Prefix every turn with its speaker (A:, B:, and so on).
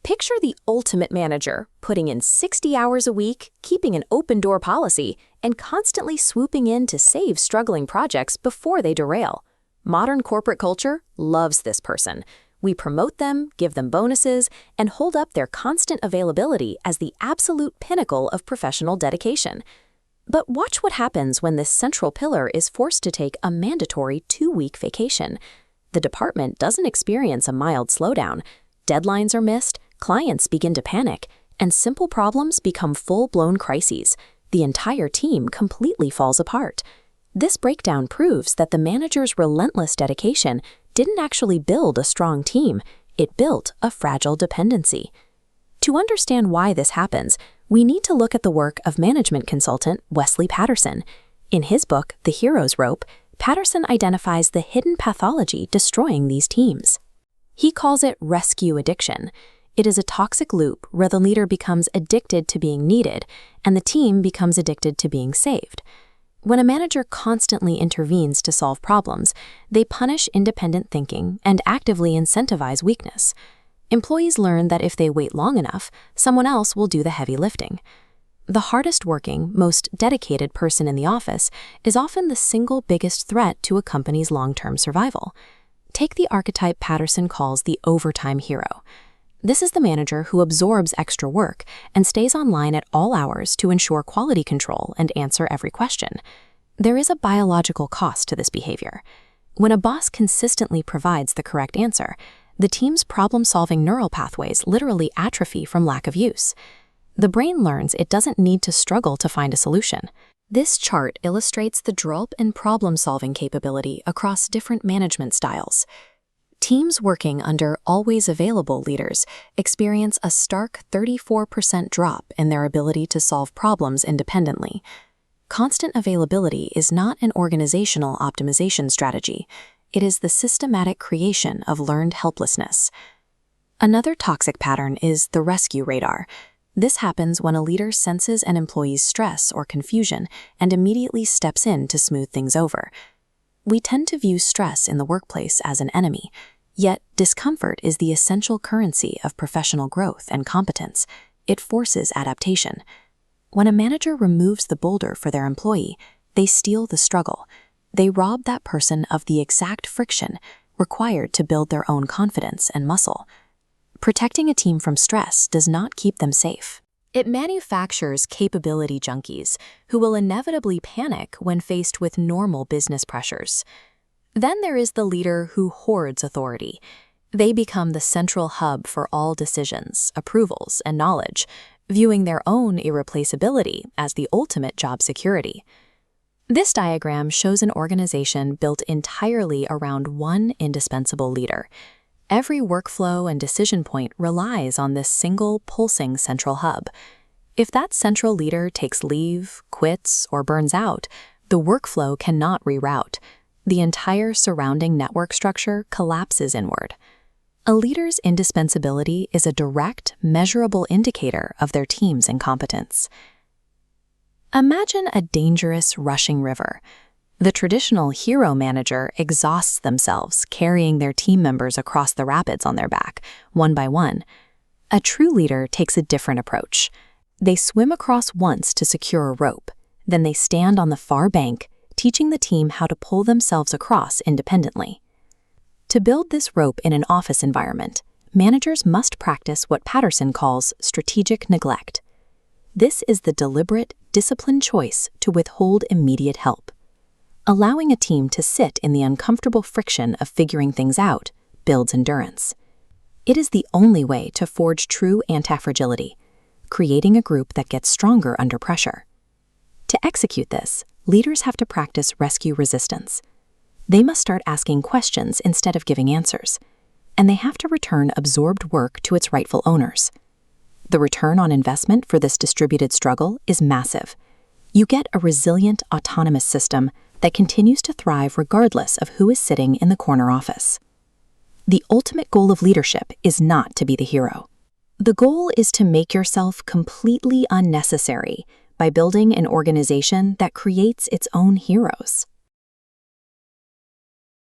A: Picture the ultimate manager, putting in 60 hours a week, keeping an open-door policy, and constantly swooping in to save struggling projects before they derail. Modern corporate culture loves this person. We promote them, give them bonuses, and hold up their constant availability as the absolute pinnacle of professional dedication. But watch what happens when this central pillar is forced to take a mandatory 2-week vacation. The department doesn't experience a mild slowdown. Deadlines are missed, clients begin to panic, and simple problems become full-blown crises. The entire team completely falls apart. This breakdown proves that the manager's relentless dedication didn't actually build a strong team, it built a fragile dependency. To understand why this happens, we need to look at the work of management consultant Wesley Paterson. In his book, The Hero's Rope, Paterson identifies the hidden pathology destroying these teams. He calls it rescue addiction. It is a toxic loop where the leader becomes addicted to being needed, and the team becomes addicted to being saved. When a manager constantly intervenes to solve problems, they punish independent thinking and actively incentivize weakness. Employees learn that if they wait long enough, someone else will do the heavy lifting. The hardest working, most dedicated person in the office is often the single biggest threat to a company's long-term survival. Take the archetype Paterson calls the overtime hero. This is the manager who absorbs extra work and stays online at all hours to ensure quality control and answer every question. There is a biological cost to this behavior. When a boss consistently provides the correct answer, the team's problem-solving neural pathways literally atrophy from lack of use. The brain learns it doesn't need to struggle to find a solution. This chart illustrates the drop in problem-solving capability across different management styles. Teams working under always available leaders experience a stark 34% drop in their ability to solve problems independently. Constant availability is not an organizational optimization strategy. It is the systematic creation of learned helplessness. Another toxic pattern is the rescue radar. This happens when a leader senses an employee's stress or confusion and immediately steps in to smooth things over. We tend to view stress in the workplace as an enemy, yet discomfort is the essential currency of professional growth and competence. It forces adaptation. When a manager removes the boulder for their employee, they steal the struggle. They rob that person of the exact friction required to build their own confidence and muscle. Protecting a team from stress does not keep them safe. It manufactures capability junkies who will inevitably panic when faced with normal business pressures. Then there is the leader who hoards authority. They become the central hub for all decisions, approvals, and knowledge, viewing their own irreplaceability as the ultimate job security. This diagram shows an organization built entirely around one indispensable leader. Every workflow and decision point relies on this single pulsing central hub. If that central leader takes leave, quits, or burns out, the workflow cannot reroute. The entire surrounding network structure collapses inward. A leader's indispensability is a direct, measurable indicator of their team's incompetence. Imagine a dangerous, rushing river. The traditional hero manager exhausts themselves, carrying their team members across the rapids on their back, one by one. A true leader takes a different approach. They swim across once to secure a rope, then they stand on the far bank, teaching the team how to pull themselves across independently. To build this rope in an office environment, managers must practice what Paterson calls strategic neglect. This is the deliberate, disciplined choice to withhold immediate help. Allowing a team to sit in the uncomfortable friction of figuring things out builds endurance. It is the only way to forge true anti-fragility, creating a group that gets stronger under pressure. To execute this, leaders have to practice rescue resistance. They must start asking questions instead of giving answers, and they have to return absorbed work to its rightful owners. The return on investment for this distributed struggle is massive. You get a resilient, autonomous system that continues to thrive regardless of who is sitting in the corner office. The ultimate goal of leadership is not to be the hero. The goal is to make yourself completely unnecessary by building an organization that creates its own heroes.